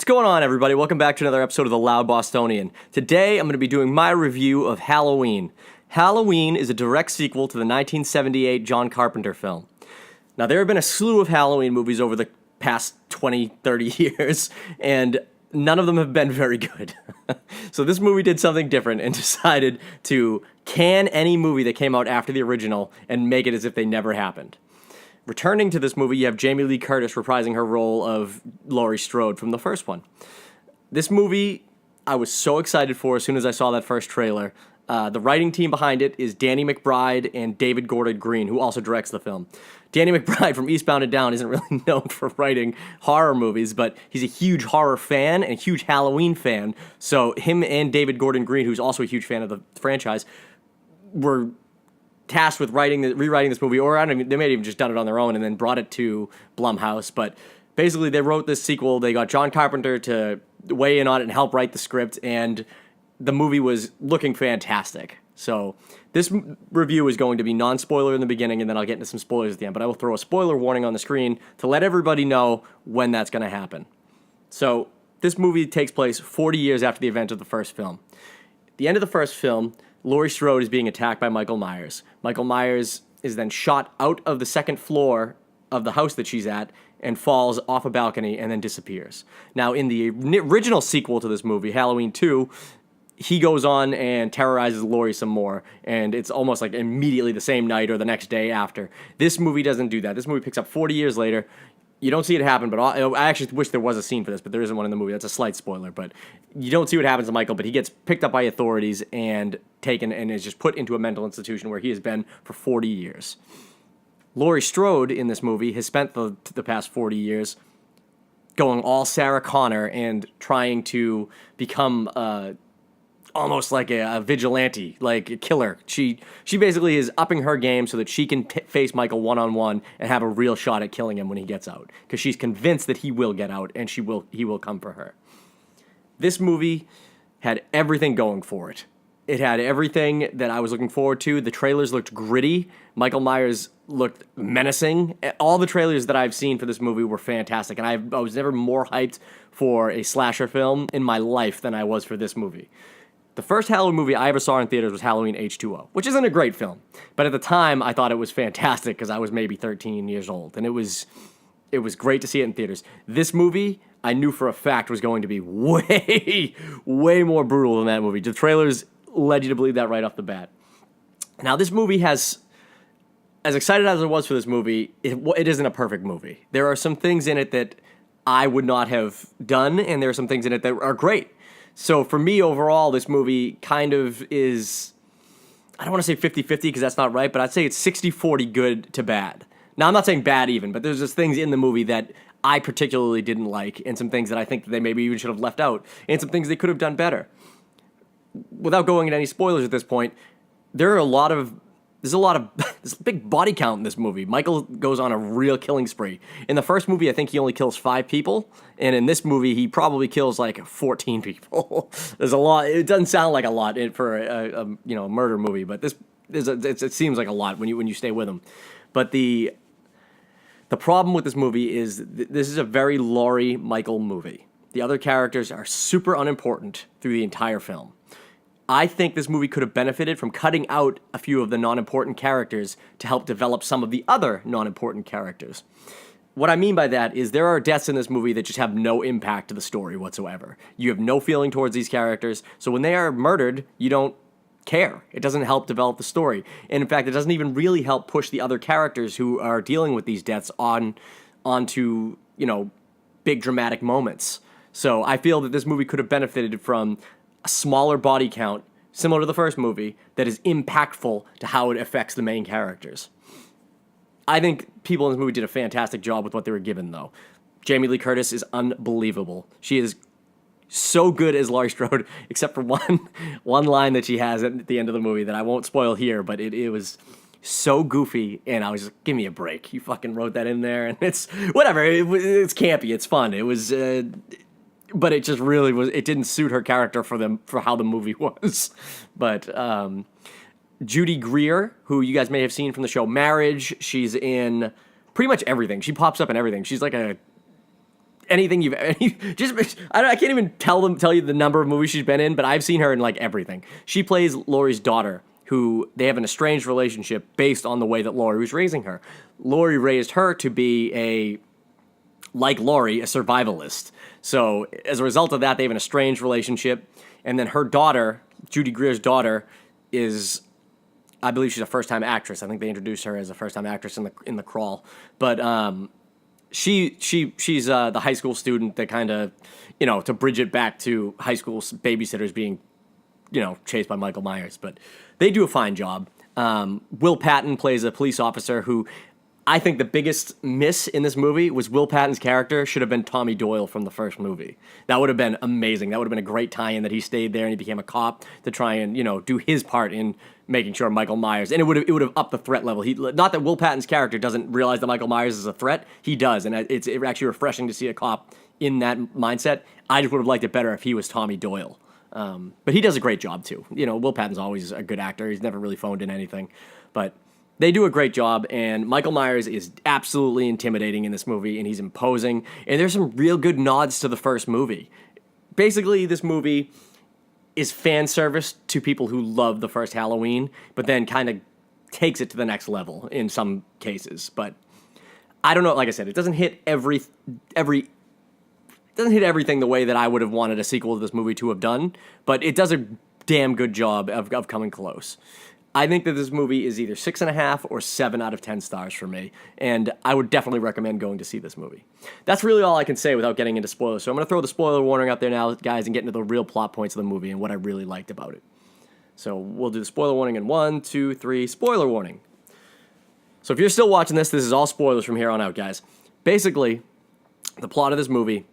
What's going on, everybody? Welcome back to another episode of The Loud Bostonian. Today, I'm going to be doing my review of Halloween. Halloween is a direct sequel to the 1978 John Carpenter film. Now, there have been a slew of Halloween movies over the past 20, 30 years, and none of them have been very good. So this movie did something different and decided to can any movie that came out after the original and make it as if they never happened. Returning to this movie, you have Jamie Lee Curtis reprising her role of Laurie Strode from the first one. This movie, I was so excited for as soon as I saw that first trailer. The writing team behind it is Danny McBride and David Gordon Green, who also directs the film. Danny McBride from Eastbound and Down isn't really known for writing horror movies, but he's a huge horror fan and a huge Halloween fan. So him and David Gordon Green, who's also a huge fan of the franchise, were tasked with rewriting this movie, or they may have even just done it on their own and then brought it to Blumhouse. But basically, they wrote this sequel. They got John Carpenter to weigh in on it and help write the script, and the movie was looking fantastic. So this review is going to be non-spoiler in the beginning, and then I'll get into some spoilers at the end. But I will throw a spoiler warning on the screen to let everybody know when that's going to happen. So this movie takes place 40 years after the event of the first film. At the end of the first film, Laurie Strode is being attacked by Michael Myers. Michael Myers is then shot out of the second floor of the house that she's at and falls off a balcony and then disappears. Now, in the original sequel to this movie, Halloween 2, he goes on and terrorizes Laurie some more, and it's almost like immediately the same night or the next day after. This movie doesn't do that. This movie picks up 40 years later. You don't see it happen, but I actually wish there was a scene for this, but there isn't one in the movie. That's a slight spoiler, but you don't see what happens to Michael, but he gets picked up by authorities and taken and is just put into a mental institution where he has been for 40 years. Laurie Strode in this movie has spent the past 40 years going all Sarah Connor and trying to become almost like a vigilante, like a killer. She basically is upping her game so that she can face Michael one-on-one and have a real shot at killing him when he gets out, because she's convinced that he will get out and he will come for her. This movie had everything going for it. It had everything that I was looking forward to. The trailers looked gritty. Michael Myers looked menacing. All the trailers that I've seen for this movie were fantastic, and I was never more hyped for a slasher film in my life than I was for this movie. The first Halloween movie I ever saw in theaters was Halloween H2O, which isn't a great film. But at the time, I thought it was fantastic because I was maybe 13 years old. And it was great to see it in theaters. This movie, I knew for a fact, was going to be way, way more brutal than that movie. The trailers led you to believe that right off the bat. Now, this movie has, as excited as I was for this movie, it isn't a perfect movie. There are some things in it that I would not have done, and there are some things in it that are great. So for me, overall, this movie kind of is, I don't want to say 50-50 because that's not right, but I'd say it's 60-40 good to bad. Now, I'm not saying bad even, but there's just things in the movie that I particularly didn't like, and some things that I think that they maybe even should have left out, and some things they could have done better. Without going into any spoilers at this point, there's a big body count in this movie. Michael goes on a real killing spree. In the first movie, I think he only kills 5 people, and in this movie, he probably kills like 14 people. There's a lot. It doesn't sound like a lot for a murder movie, but it seems like a lot when you stay with him. But the problem with this movie is this is a very Laurie Michael movie. The other characters are super unimportant through the entire film. I think this movie could have benefited from cutting out a few of the non-important characters to help develop some of the other non-important characters. What I mean by that is there are deaths in this movie that just have no impact to the story whatsoever. You have no feeling towards these characters, so when they are murdered, you don't care. It doesn't help develop the story. And in fact, it doesn't even really help push the other characters who are dealing with these deaths onto, big dramatic moments. So I feel that this movie could have benefited from a smaller body count, similar to the first movie, that is impactful to how it affects the main characters. I think people in this movie did a fantastic job with what they were given, though. Jamie Lee Curtis is unbelievable. She is so good as Laurie Strode, except for one line that she has at the end of the movie that I won't spoil here, but it was so goofy, and I was just, give me a break. You fucking wrote that in there, and it's, whatever, it's campy, it's fun. It was, but it just really was, it didn't suit her character for how the movie was. But Judy Greer, who you guys may have seen from the show Marriage, she's in pretty much everything. She pops up in everything. She's like a anything you've just I can't even tell you the number of movies she's been in, but I've seen her in like everything. She plays Laurie's daughter, who they have an estranged relationship based on the way that Laurie was raising her. Laurie raised her to be like Laurie, a survivalist. So as a result of that, they have an estranged relationship. And then her daughter, Judy Greer's daughter, is, I believe she's a first-time actress. I think they introduced her as a first-time actress in the Crawl. But she's the high school student that kind of, to bridge it back to high school babysitters being, chased by Michael Myers. But they do a fine job. Will Patton plays a police officer who, I think the biggest miss in this movie was Will Patton's character should have been Tommy Doyle from the first movie. That would have been amazing. That would have been a great tie-in that he stayed there and he became a cop to try and, do his part in making sure Michael Myers, and it would have upped the threat level. Not that Will Patton's character doesn't realize that Michael Myers is a threat. He does, and it's actually refreshing to see a cop in that mindset. I just would have liked it better if he was Tommy Doyle. But he does a great job too. Will Patton's always a good actor. He's never really phoned in anything, but they do a great job, and Michael Myers is absolutely intimidating in this movie, and he's imposing, and there's some real good nods to the first movie. Basically, this movie is fan service to people who love the first Halloween, but then kind of takes it to the next level in some cases. But I don't know, like I said, it doesn't hit everything the way that I would have wanted a sequel to this movie to have done, but it does a damn good job of coming close. I think that this movie is either 6.5 or 7 out of 10 stars for me, and I would definitely recommend going to see this movie. That's really all I can say without getting into spoilers, so I'm going to throw the spoiler warning out there now, guys, and get into the real plot points of the movie and what I really liked about it. So we'll do the spoiler warning in 1, 2, 3, spoiler warning. So if you're still watching this is all spoilers from here on out, guys. Basically, the plot of this movie: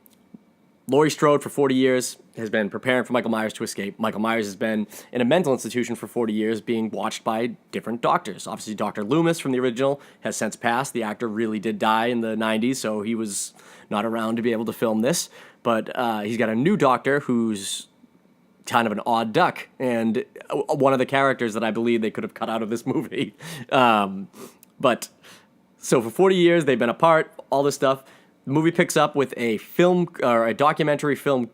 Laurie Strode, for 40 years, has been preparing for Michael Myers to escape. Michael Myers has been in a mental institution for 40 years, being watched by different doctors. Obviously, Dr. Loomis from the original has since passed. The actor really did die in the 90s, so he was not around to be able to film this. But he's got a new doctor who's kind of an odd duck, and one of the characters that I believe they could have cut out of this movie. But so for 40 years, they've been apart, all this stuff. The movie picks up with a documentary film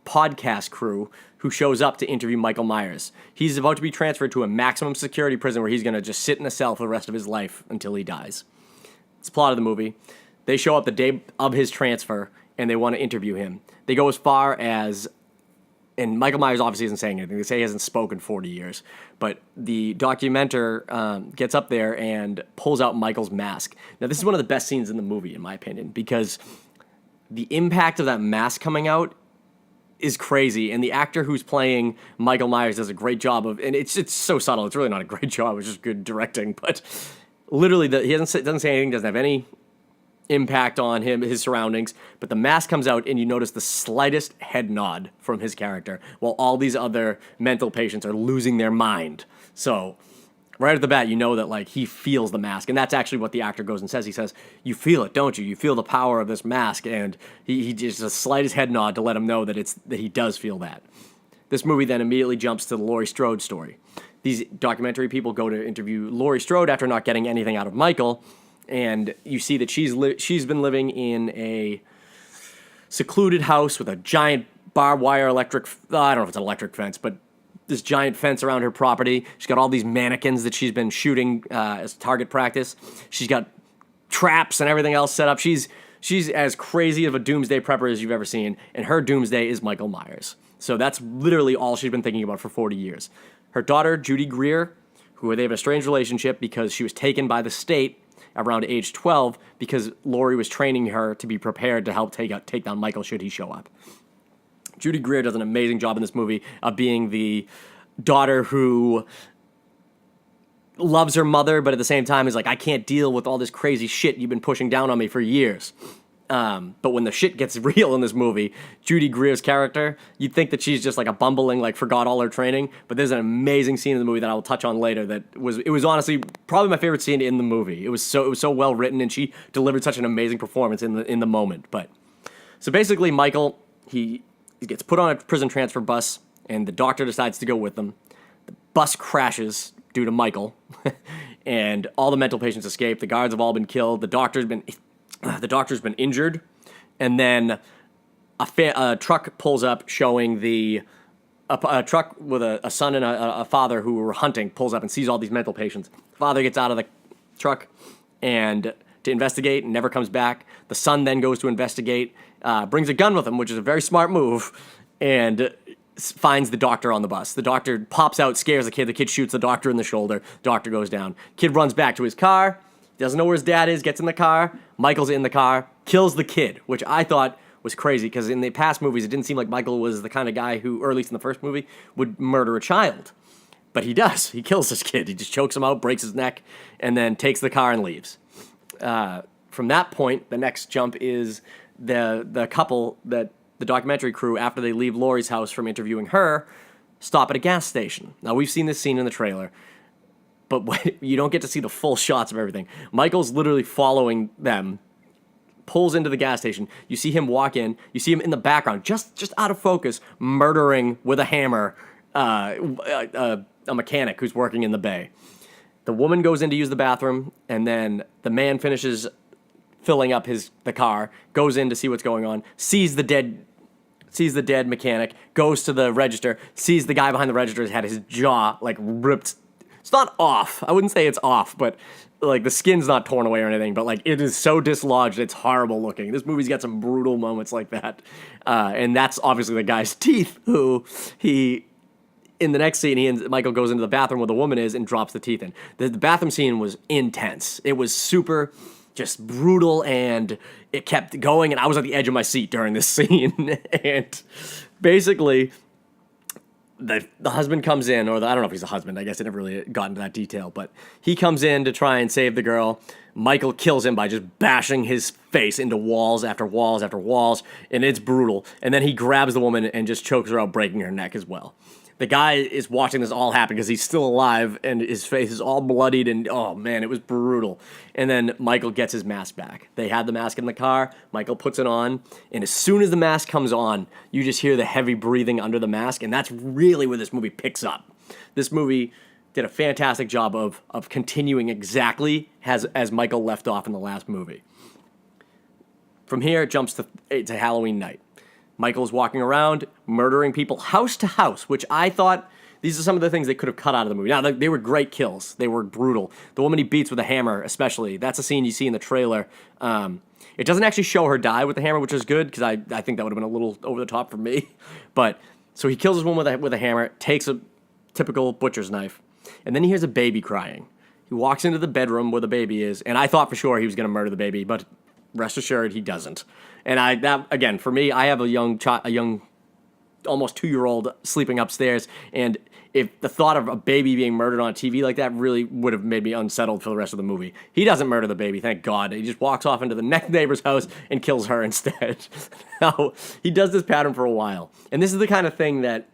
podcast crew who shows up to interview Michael Myers. He's about to be transferred to a maximum security prison where he's going to just sit in a cell for the rest of his life until he dies. It's the plot of the movie. They show up the day of his transfer, and they want to interview him. They go as far as, and Michael Myers obviously isn't saying anything. They say he hasn't spoken 40 years. But the documenter gets up there and pulls out Michael's mask. Now, this is one of the best scenes in the movie, in my opinion, because the impact of that mask coming out is crazy, and the actor who's playing Michael Myers does a great job of, and it's so subtle. It's really not a great job. It's just good directing, but literally, he doesn't say anything. Doesn't have any impact on his surroundings. But the mask comes out, and you notice the slightest head nod from his character, while all these other mental patients are losing their mind. So right at the bat, you know that like he feels the mask, and that's actually what the actor goes and says. He says, "You feel it, don't you? You feel the power of this mask," and he just the slightest head nod to let him know that he does feel that. This movie then immediately jumps to the Laurie Strode story. These documentary people go to interview Laurie Strode after not getting anything out of Michael, and you see that she's been living in a secluded house with a giant barbed wire I don't know if it's an electric fence, but this giant fence around her property. She's got all these mannequins that she's been shooting as target practice. She's got traps and everything else set up. She's as crazy of a doomsday prepper as you've ever seen, and her doomsday is Michael Myers. So that's literally all she's been thinking about for 40 years. Her daughter, Judy Greer, who they have a strange relationship because she was taken by the state around age 12 because Laurie was training her to be prepared to help take down Michael should he show up. Judy Greer does an amazing job in this movie of being the daughter who loves her mother, but at the same time is like, I can't deal with all this crazy shit you've been pushing down on me for years. But when the shit gets real in this movie, Judy Greer's character, you'd think that she's just like a bumbling, like forgot all her training. But there's an amazing scene in the movie that I will touch on later that was honestly probably my favorite scene in the movie. It was so well written, and she delivered such an amazing performance in the moment. But so basically, Michael, he gets put on a prison transfer bus, and the doctor decides to go with them. The bus crashes due to Michael, and all the mental patients escape. The guards have all been killed. The doctor's been injured, and then a truck pulls up showing a truck with a son and a father who were hunting pulls up and sees all these mental patients. Father gets out of the truck and to investigate and never comes back. The son then goes to investigate, brings a gun with him, which is a very smart move, and finds the doctor on the bus. The doctor pops out, scares the kid. The kid shoots the doctor in the shoulder. Doctor goes down. Kid runs back to his car, doesn't know where his dad is, gets in the car. Michael's in the car, kills the kid, which I thought was crazy because in the past movies, it didn't seem like Michael was the kind of guy who, or at least in the first movie, would murder a child. But he does. He kills this kid. He just chokes him out, breaks his neck, and then takes the car and leaves. From that point, the next jump is the couple that the documentary crew, after they leave Laurie's house from interviewing her, stop at a gas station. Now, we've seen this scene in the trailer, but you don't get to see the full shots of everything. Michael's literally following them, pulls into the gas station. You see him walk in. You see him in the background, just out of focus, murdering with a hammer a mechanic who's working in the bay. The woman goes in to use the bathroom, and then the man finishes filling up the car, goes in to see what's going on, sees the dead mechanic, goes to the register, sees the guy behind the register has had his jaw like ripped. It's not off. I wouldn't say it's off, but like the skin's not torn away or anything, but like it is so dislodged, it's horrible looking. This movie's got some brutal moments like that. And that's obviously the guy's teeth who in the next scene, Michael goes into the bathroom where the woman is and drops the teeth in. The bathroom scene was intense. It was super just brutal, and it kept going, and I was at the edge of my seat during this scene. And basically, the husband comes in, or I don't know if he's a husband. I guess it never really got into that detail, but he comes in to try and save the girl. Michael kills him by just bashing his face into walls after walls after walls, and it's brutal. And then he grabs the woman and just chokes her out, breaking her neck as well. The guy is watching this all happen because he's still alive, and his face is all bloodied, and oh man, it was brutal. And then Michael gets his mask back. They had the mask in the car. Michael puts it on, and as soon as the mask comes on, you just hear the heavy breathing under the mask, and that's really where this movie picks up. This movie did a fantastic job of continuing exactly as Michael left off in the last movie. From here, it jumps to Halloween night. Michael's walking around, murdering people house to house, which I thought, these are some of the things they could have cut out of the movie. Now, they were great kills. They were brutal. The woman he beats with a hammer, especially, that's a scene you see in the trailer. It doesn't actually show her die with the hammer, which is good, because I think that would have been a little over the top for me. But, so he kills this woman with a hammer, takes a typical butcher's knife, and then he hears a baby crying. He walks into the bedroom where the baby is, and I thought for sure he was going to murder the baby, but rest assured, he doesn't. And that again, for me, I have a young almost 2-year-old sleeping upstairs, and if the thought of a baby being murdered on TV like that really would have made me unsettled for the rest of the movie. He doesn't murder the baby, thank God. He just walks off into the next neighbor's house and kills her instead. Now, he does this pattern for a while, and this is the kind of thing that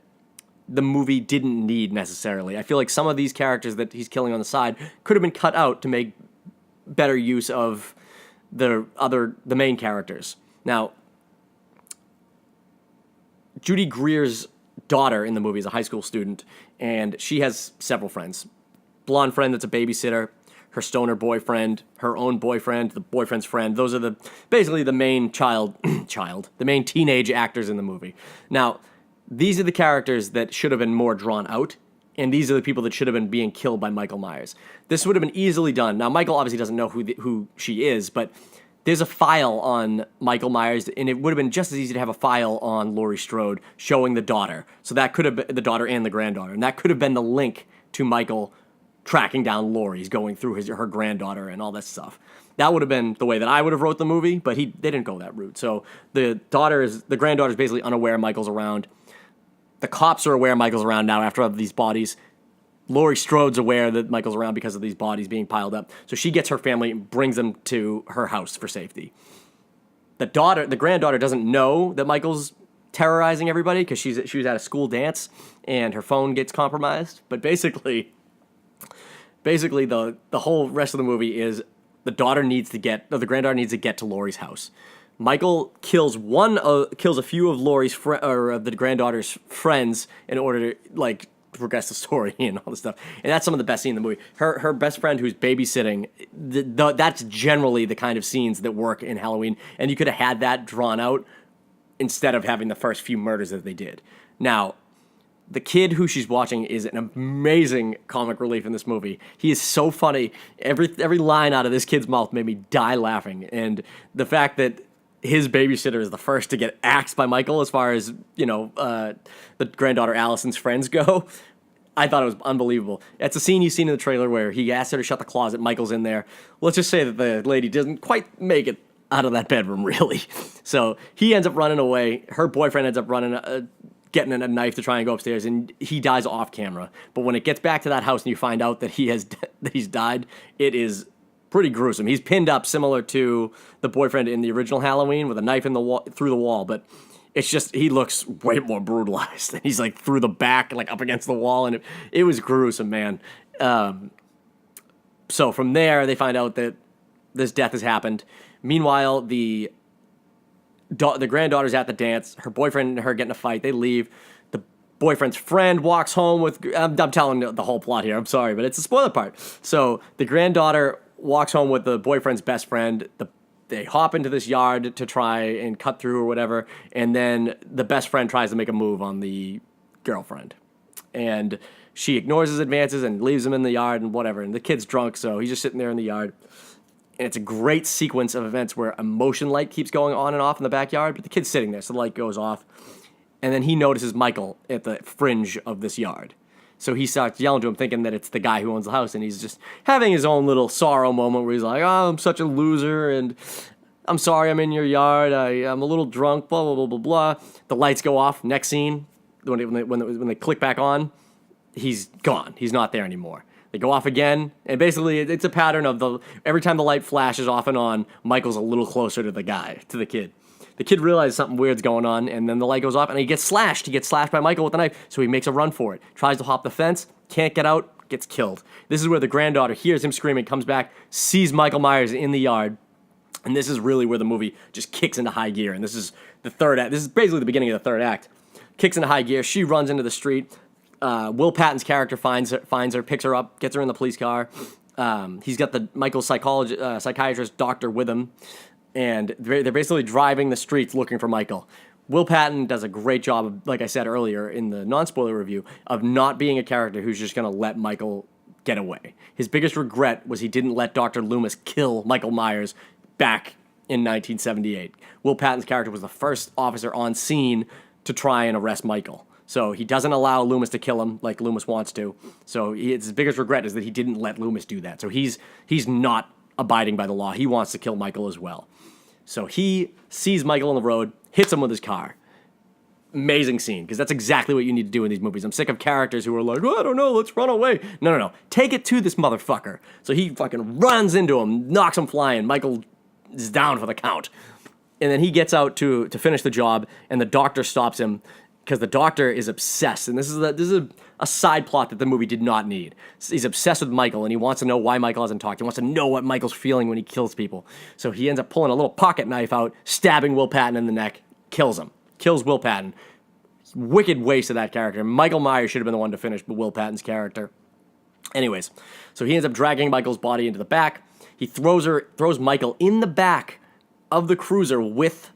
the movie didn't need necessarily. I feel like some of these characters that he's killing on the side could have been cut out to make better use of the main characters. Now, Judy Greer's daughter in the movie is a high school student, and she has several friends. Blonde friend that's a babysitter, her stoner boyfriend, her own boyfriend, the boyfriend's friend. Those are basically the main the main teenage actors in the movie. Now, these are the characters that should have been more drawn out, and these are the people that should have been being killed by Michael Myers. This would have been easily done. Now, Michael obviously doesn't know who she is, but there's a file on Michael Myers, and it would have been just as easy to have a file on Laurie Strode showing the daughter. So that could have been the daughter and the granddaughter, and that could have been the link to Michael tracking down Laurie's, going through her granddaughter and all that stuff. That would have been the way that I would have wrote the movie, but they didn't go that route. So the granddaughter is basically unaware Michael's around. The cops are aware Michael's around now after these bodies. Laurie Strode's aware that Michael's around because of these bodies being piled up. So she gets her family and brings them to her house for safety. The granddaughter doesn't know that Michael's terrorizing everybody because she was at a school dance and her phone gets compromised. But basically the whole rest of the movie is the granddaughter needs to get to Laurie's house. Michael kills a few of Laurie's of the granddaughter's friends in order to progress the story and all this stuff. And that's some of the best scene in the movie. Her best friend who's babysitting, that's generally the kind of scenes that work in Halloween. And you could have had that drawn out instead of having the first few murders that they did. Now, the kid who she's watching is an amazing comic relief in this movie. He is so funny. Every line out of this kid's mouth made me die laughing. And the fact that his babysitter is the first to get axed by Michael as far as, the granddaughter Allison's friends go, I thought it was unbelievable. It's a scene you've seen in the trailer where he asks her to shut the closet. Michael's in there. Let's just say that the lady doesn't quite make it out of that bedroom, really. So he ends up running away. Her boyfriend ends up getting a knife to try and go upstairs, and he dies off camera. But when it gets back to that house and you find out that he's died, it is pretty gruesome. He's pinned up similar to the boyfriend in the original Halloween with a knife in the wall, through the wall, but it's just, he looks way more brutalized. He's like through the back, like up against the wall, and it was gruesome, man. So from there, they find out that this death has happened. Meanwhile, the granddaughter's at the dance. Her boyfriend and her get in a fight. They leave. The boyfriend's friend walks home with... I'm telling the whole plot here. I'm sorry, but it's a spoiler part. So the granddaughter walks home with the boyfriend's best friend. They hop into this yard to try and cut through or whatever, and then the best friend tries to make a move on the girlfriend. And she ignores his advances and leaves him in the yard and whatever. And the kid's drunk, so he's just sitting there in the yard. And it's a great sequence of events where a motion light keeps going on and off in the backyard, but the kid's sitting there, so the light goes off. And then he notices Michael at the fringe of this yard. So he starts yelling to him, thinking that it's the guy who owns the house, and he's just having his own little sorrow moment where he's like, oh, I'm such a loser, and I'm sorry I'm in your yard, I'm a little drunk, blah, blah, blah, blah, blah. The lights go off. Next scene, when they click back on, he's gone. He's not there anymore. They go off again, and basically it's a pattern of every time the light flashes off and on, Michael's a little closer to the kid. The kid realizes something weird's going on, and then the light goes off, and he gets slashed. He gets slashed by Michael with a knife, so he makes a run for it. Tries to hop the fence, can't get out, gets killed. This is where the granddaughter hears him screaming, comes back, sees Michael Myers in the yard, and this is really where the movie just kicks into high gear, and this is the third act. This is basically the beginning of the third act. Kicks into high gear. She runs into the street. Will Patton's character finds her, picks her up, gets her in the police car. He's got the Michael psychiatrist doctor with him, and they're basically driving the streets looking for Michael. Will Patton does a great job, of, like I said earlier in the non-spoiler review, of not being a character who's just going to let Michael get away. His biggest regret was he didn't let Dr. Loomis kill Michael Myers back in 1978. Will Patton's character was the first officer on scene to try and arrest Michael. So he doesn't allow Loomis to kill him like Loomis wants to. So his biggest regret is that he didn't let Loomis do that. So he's not abiding by the law. He wants to kill Michael as well. So he sees Michael on the road, hits him with his car. Amazing scene, because that's exactly what you need to do in these movies. I'm sick of characters who are like, oh, I don't know, let's run away. No. Take it to this motherfucker. So he fucking runs into him, knocks him flying. Michael is down for the count. And then he gets out to finish the job, and the doctor stops him because the doctor is obsessed. And this is a side plot that the movie did not need. He's obsessed with Michael, and he wants to know why Michael hasn't talked. He wants to know what Michael's feeling when he kills people. So he ends up pulling a little pocket knife out, stabbing Will Patton in the neck, kills him. Kills Will Patton. Wicked waste of that character. Michael Myers should have been the one to finish Will Patton's character. Anyways, so he ends up dragging Michael's body into the back. He throws Michael in the back of the cruiser with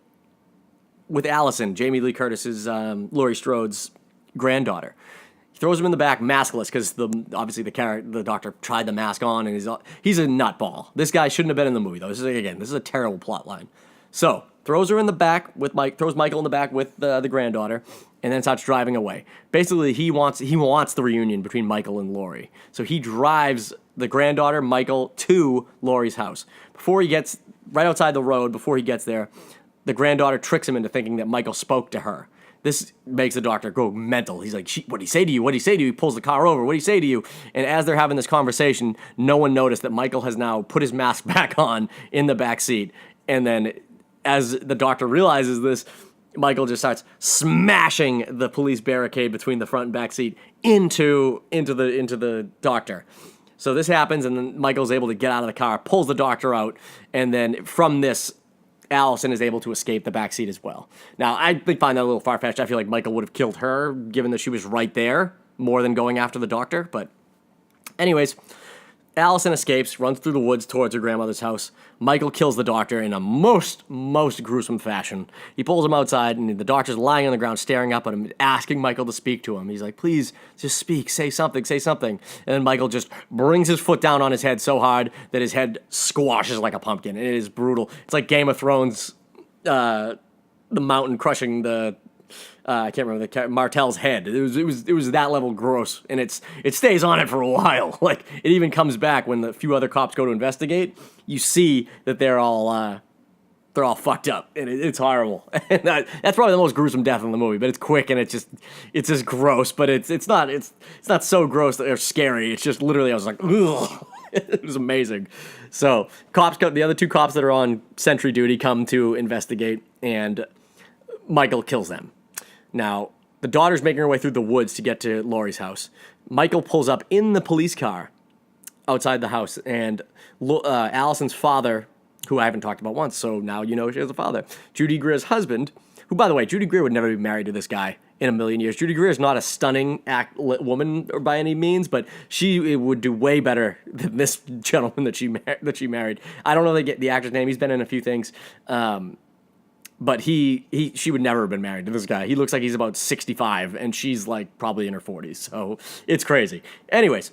Allison, Jamie Lee Curtis's Laurie Strode's granddaughter. He throws him in the back, maskless, because obviously the doctor tried the mask on, and he's a nutball. This guy shouldn't have been in the movie, though. This is a terrible plot line. So throws her in the back throws Michael in the back with the granddaughter, and then starts driving away. Basically, he wants the reunion between Michael and Laurie. So he drives the granddaughter, Michael, to Laurie's house. Before he gets right outside the road, before he gets there, the granddaughter tricks him into thinking that Michael spoke to her. This makes the doctor go mental. He's like, what'd he say to you? What'd he say to you? He pulls the car over. What'd he say to you? And as they're having this conversation, no one noticed that Michael has now put his mask back on in the back seat. And then as the doctor realizes this, Michael just starts smashing the police barricade between the front and back seat into the doctor. So this happens, and then Michael's able to get out of the car, pulls the doctor out, and then from this, Allison is able to escape the backseat as well. Now, I find that a little far-fetched. I feel like Michael would have killed her, given that she was right there. more than going after the doctor. But anyways, Allison escapes, runs through the woods towards her grandmother's house. Michael kills the doctor in a most gruesome fashion. He pulls him outside, and the doctor's lying on the ground staring up at him, asking Michael to speak to him. He's like, please, just speak, say something. And then Michael just brings his foot down on his head so hard that his head squashes like a pumpkin. It is brutal. It's like Game of Thrones, the mountain crushing the... I can't remember Martell's head. It was that level gross, and it stays on it for a while. Like, it even comes back when the few other cops go to investigate. You see that they're all fucked up, and it's horrible. And that's probably the most gruesome death in the movie. But it's quick, and it's just gross. But it's not so gross or scary. It's just literally, I was like, ugh. It was amazing. So the other two cops that are on sentry duty come to investigate, and Michael kills them. Now, the daughter's making her way through the woods to get to Laurie's house. Michael pulls up in the police car outside the house, and Allison's father, who I haven't talked about once, so now you know she has a father, Judy Greer's husband, who, by the way, Judy Greer would never be married to this guy in a million years. Judy Greer is not a stunning woman by any means, but she would do way better than this gentleman that she married. I don't know the actor's name. He's been in a few things. But she would never have been married to this guy. He looks like he's about 65, and she's like probably in her 40s. So it's crazy. Anyways,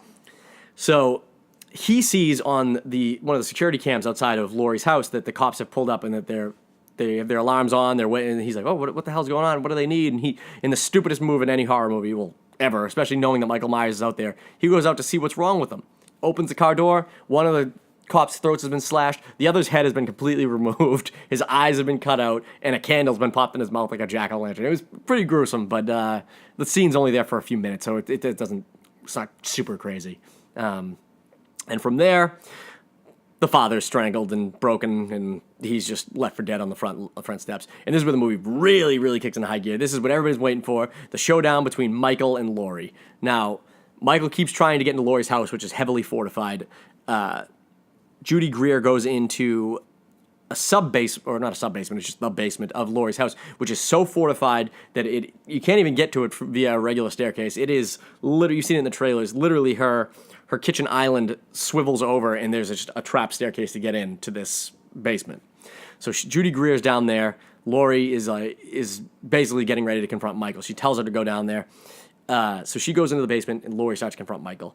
so he sees on one of the security cams outside of Laurie's house that the cops have pulled up and that they have their alarms on. They're waiting. And he's like, oh, what the hell's going on? What do they need? And he, in the stupidest move in any horror movie ever, especially knowing that Michael Myers is out there, he goes out to see what's wrong with them. Opens the car door. One of the cop's throats has been slashed. The other's head has been completely removed. His eyes have been cut out, and a candle's been popped in his mouth like a jack-o'-lantern. It was pretty gruesome, but the scene's only there for a few minutes, so it's not super crazy. And from there, the father's strangled and broken, and he's just left for dead on the front steps. And this is where the movie really, really kicks into high gear. This is what everybody's waiting for: the showdown between Michael and Laurie. Now, Michael keeps trying to get into Laurie's house, which is heavily fortified. Judy Greer goes into a sub-basement, or not a sub-basement, it's just the basement of Laurie's house, which is so fortified that you can't even get to it via a regular staircase. It is literally, you've seen it in the trailers, literally her kitchen island swivels over, and there's just a trap staircase to get into this basement. So Judy Greer's down there. Laurie is basically getting ready to confront Michael. She tells her to go down there. So she goes into the basement, and Laurie starts to confront Michael.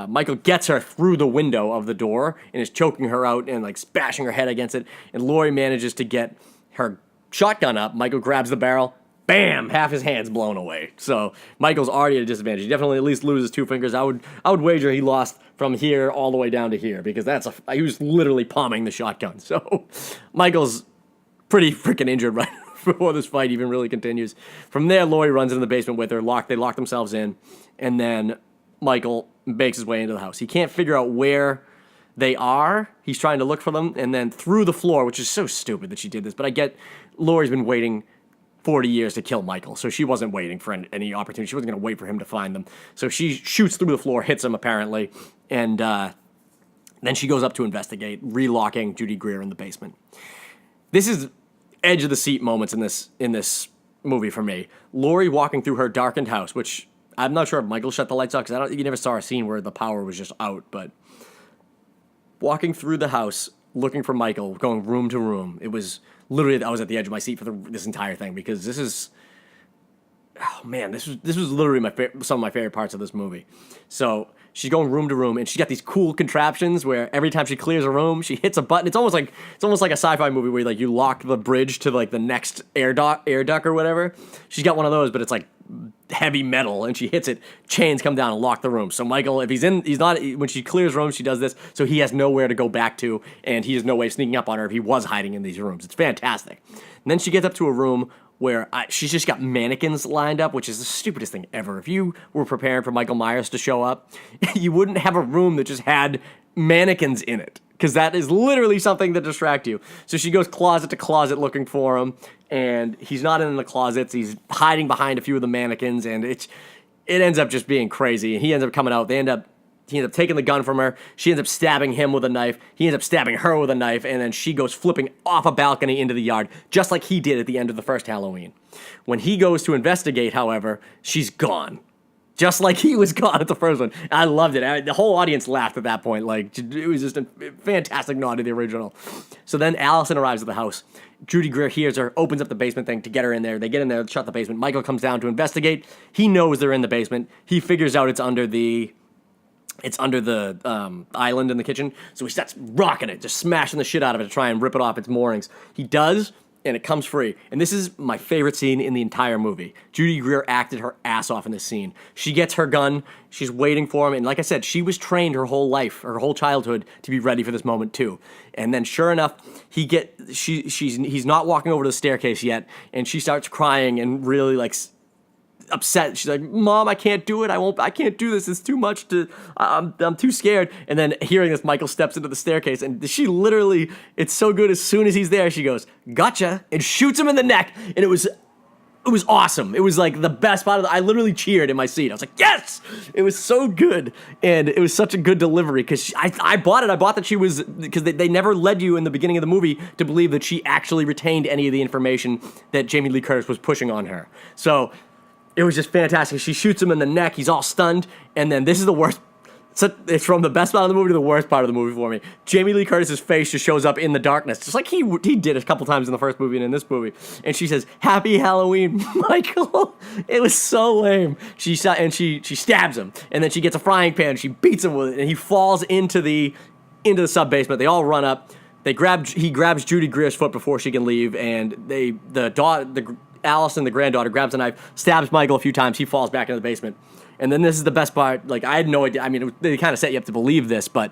Michael gets her through the window of the door and is choking her out and like bashing her head against it. And Laurie manages to get her shotgun up. Michael grabs the barrel. Bam! Half his hand's blown away. So Michael's already at a disadvantage. He definitely at least loses 2 fingers. I would wager he lost from here all the way down to here, because he was literally palming the shotgun. So Michael's pretty freaking injured right before this fight even really continues. From there, Laurie runs into the basement with her. They lock themselves in, and then Michael makes his way into the house. He can't figure out where they are. He's trying to look for them, and then through the floor, which is so stupid that she did this, but I get Laurie's been waiting 40 years to kill Michael, so she wasn't waiting for any opportunity. She wasn't going to wait for him to find them. So she shoots through the floor, hits him apparently, and then she goes up to investigate, relocking Judy Greer in the basement. This is edge of the seat moments in this movie for me. Laurie walking through her darkened house, which I'm not sure if Michael shut the lights out, because you never saw a scene where the power was just out, but walking through the house, looking for Michael, going room to room. It was literally, I was at the edge of my seat for this entire thing, because this was literally some of my favorite parts of this movie. So she's going room to room, and she's got these cool contraptions where every time she clears a room, she hits a button. It's almost like a sci-fi movie where like you lock the bridge to like the next air duct or whatever. She's got one of those, but it's like heavy metal, and she hits it. Chains come down and lock the room. So Michael, if when she clears rooms, she does this, so he has nowhere to go back to, and he has no way of sneaking up on her if he was hiding in these rooms. It's fantastic. And then she gets up to a room where she's just got mannequins lined up, which is the stupidest thing ever. If you were preparing for Michael Myers to show up, you wouldn't have a room that just had mannequins in it, because that is literally something to distract you. So she goes closet to closet looking for him, and he's not in the closets. He's hiding behind a few of the mannequins, and it ends up just being crazy. He ends up coming out. He ends up taking the gun from her. She ends up stabbing him with a knife. He ends up stabbing her with a knife, and then she goes flipping off a balcony into the yard, just like he did at the end of the first Halloween. When he goes to investigate, however, she's gone. just like he was gone at the first one. I loved it. The whole audience laughed at that point. Like, it was just a fantastic nod to the original. So then Allison arrives at the house. Judy Greer hears her, opens up the basement thing to get her in there. They get in there, shut the basement. Michael comes down to investigate. He knows they're in the basement. He figures out it's under the island in the kitchen. So he starts rocking it, just smashing the shit out of it to try and rip it off its moorings. He does, and it comes free. And this is my favorite scene in the entire movie. Judy Greer acted her ass off in this scene. She gets her gun, she's waiting for him, and like I said, she was trained her whole life, her whole childhood, to be ready for this moment too. And then sure enough, he's not walking over to the staircase yet, and she starts crying and really like upset. She's like, "Mom, I can't do it. I can't do this. It's too much I'm too scared." And then hearing this, Michael steps into the staircase, and she literally, it's so good. As soon as he's there, she goes, "Gotcha," and shoots him in the neck. And it was awesome. It was like the best part of I literally cheered in my seat. I was like, yes! It was so good. And it was such a good delivery because I bought it. I bought that she was, because they never led you in the beginning of the movie to believe that she actually retained any of the information that Jamie Lee Curtis was pushing on her. So it was just fantastic. She shoots him in the neck. He's all stunned. And then this is the worst. It's from the best part of the movie to the worst part of the movie for me. Jamie Lee Curtis's face just shows up in the darkness, just like he did a couple times in the first movie and in this movie. And she says, "Happy Halloween, Michael." It was so lame. She stabs him, and then she gets a frying pan and she beats him with it, and he falls into the sub basement. They all run up. He grabs Judy Greer's foot before she can leave, and Allison, the granddaughter, grabs a knife, stabs Michael a few times. He falls back into the basement. And then this is the best part. Like, I had no idea. I mean, they kind of set you up to believe this, but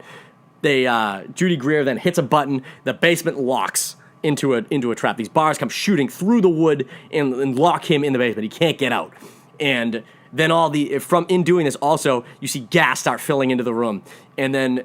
Judy Greer then hits a button. The basement locks into a trap. These bars come shooting through the wood and lock him in the basement. He can't get out. And then in doing this, also you see gas start filling into the room. And then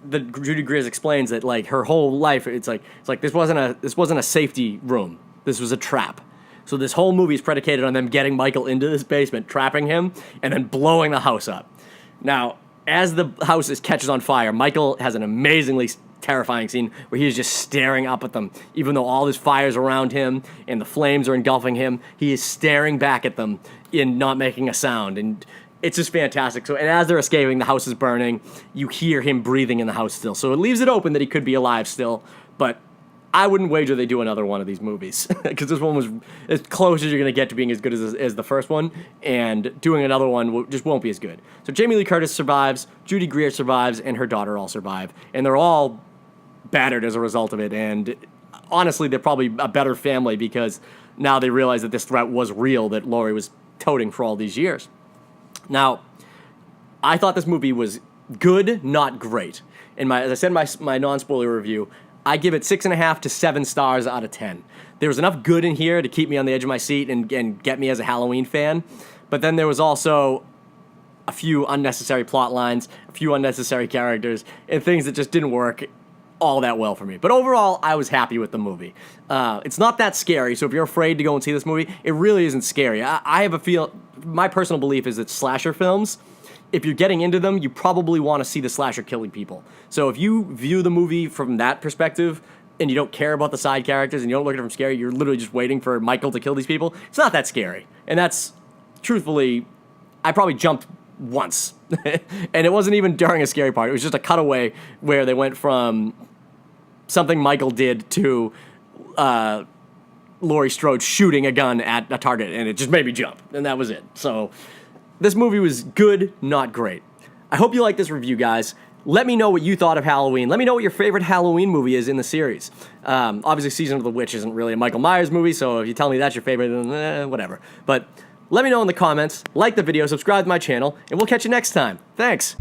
Judy Greer explains that like her whole life, it's like this wasn't a safety room. This was a trap. So this whole movie is predicated on them getting Michael into this basement, trapping him, and then blowing the house up. Now, as the house catches on fire, Michael has an amazingly terrifying scene where he is just staring up at them. Even though all this fire's around him and the flames are engulfing him, he is staring back at them and not making a sound. And it's just fantastic. And as they're escaping, the house is burning. You hear him breathing in the house still. So it leaves it open that he could be alive still, but I wouldn't wager they do another one of these movies because this one was as close as you're going to get to being as good as the first one, and doing another one just won't be as good. So Jamie Lee Curtis survives, Judy Greer survives, and her daughter all survive, and they're all battered as a result of it, and honestly, they're probably a better family because now they realize that this threat was real that Laurie was toting for all these years. Now, I thought this movie was good, not great. As I said in my non-spoiler review, I give it 6.5 to 7 stars out of 10. There was enough good in here to keep me on the edge of my seat and get me as a Halloween fan, but then there was also a few unnecessary plot lines, a few unnecessary characters, and things that just didn't work all that well for me. But overall, I was happy with the movie. It's not that scary, so if you're afraid to go and see this movie, it really isn't scary. I have a feel. My personal belief is that slasher films, if you're getting into them, you probably want to see the slasher killing people. So if you view the movie from that perspective and you don't care about the side characters and you don't look at it from scary, you're literally just waiting for Michael to kill these people, it's not that scary. And that's, truthfully, I probably jumped once. And it wasn't even during a scary part. It was just a cutaway where they went from something Michael did to Laurie Strode shooting a gun at a target, and it just made me jump. And that was it. So this movie was good, not great. I hope you like this review, guys. Let me know what you thought of Halloween. Let me know what your favorite Halloween movie is in the series. Obviously, Season of the Witch isn't really a Michael Myers movie, so if you tell me that's your favorite, then whatever. But let me know in the comments, like the video, subscribe to my channel, and we'll catch you next time. Thanks.